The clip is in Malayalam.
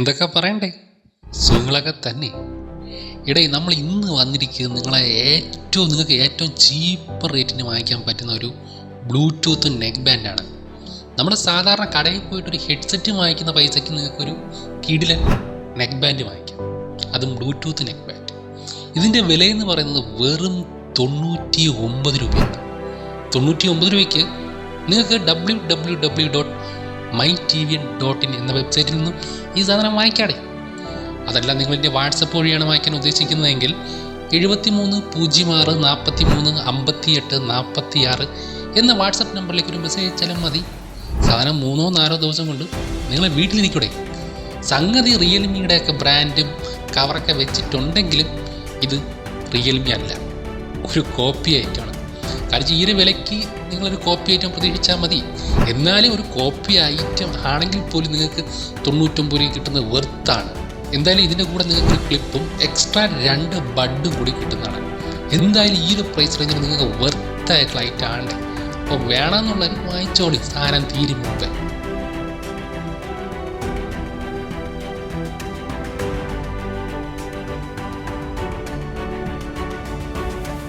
എന്തൊക്കെ പറയണ്ടേ, സുഖങ്ങളൊക്കെ തന്നെ. ഇടയിൽ നമ്മൾ ഇന്ന് വന്നിരിക്കുന്നത് നിങ്ങൾക്ക് ഏറ്റവും ചീപ്പ് റേറ്റിന് വാങ്ങിക്കാൻ പറ്റുന്ന ഒരു ബ്ലൂടൂത്ത് നെക്ക് ബാൻഡാണ്. നമ്മൾ സാധാരണ കടയിൽ പോയിട്ടൊരു ഹെഡ്സെറ്റ് വാങ്ങിക്കുന്ന പൈസയ്ക്ക് നിങ്ങൾക്കൊരു കിടിലൻ നെക്ക് ബാൻഡ് വാങ്ങിക്കാം, അതും ബ്ലൂടൂത്ത് നെക്ക് ബാൻഡ്. ഇതിൻ്റെ വിലയെന്ന് പറയുന്നത് വെറും 99 രൂപയാണ്. 99 രൂപയ്ക്ക് നിങ്ങൾക്ക് www.mytvn.in എന്ന വെബ്സൈറ്റിൽ നിന്നും ഈ സാധനം വാങ്ങിക്കാടേ. അതല്ല നിങ്ങളെൻ്റെ വാട്സപ്പ് വഴിയാണ് വാങ്ങിക്കാൻ ഉദ്ദേശിക്കുന്നതെങ്കിൽ 7306435846 എന്ന വാട്സപ്പ് നമ്പറിലേക്ക് ഒരു മെസ്സേജ് അയച്ചാലും മതി. സാധനം 3-4 ദിവസം കൊണ്ട് നിങ്ങളെ വീട്ടിലിരിക്കൂടെ. സംഗതി റിയൽമിയുടെയൊക്കെ ബ്രാൻഡും കവറൊക്കെ വെച്ചിട്ടുണ്ടെങ്കിലും ഇത് റിയൽമി അല്ല, ഒരു കോപ്പി ഐറ്റമാണ്. കാരണം ഈ ഒരു വിലയ്ക്ക് നിങ്ങളൊരു കോപ്പി ഐറ്റം പ്രതീക്ഷിച്ചാൽ മതി. എന്നാലും ഒരു കോപ്പി ഐറ്റം ആണെങ്കിൽ പോലും നിങ്ങൾക്ക് 99 രൂപ കിട്ടുന്നത് വെർത്താണ്. എന്തായാലും ഇതിൻ്റെ കൂടെ നിങ്ങൾക്ക് ക്ലിപ്പും എക്സ്ട്രാ 2 ബഡും കൂടി കിട്ടുന്നതാണ്. എന്തായാലും ഈ ഒരു പ്രൈസ് റേഞ്ചിൽ നിങ്ങൾക്ക് വെർത്തായിട്ടുള്ള ഐറ്റം ആണ്. അപ്പോൾ വേണമെന്നുള്ളവർ വാങ്ങിച്ചോളി, സാധനം തീരും മുമ്പേ.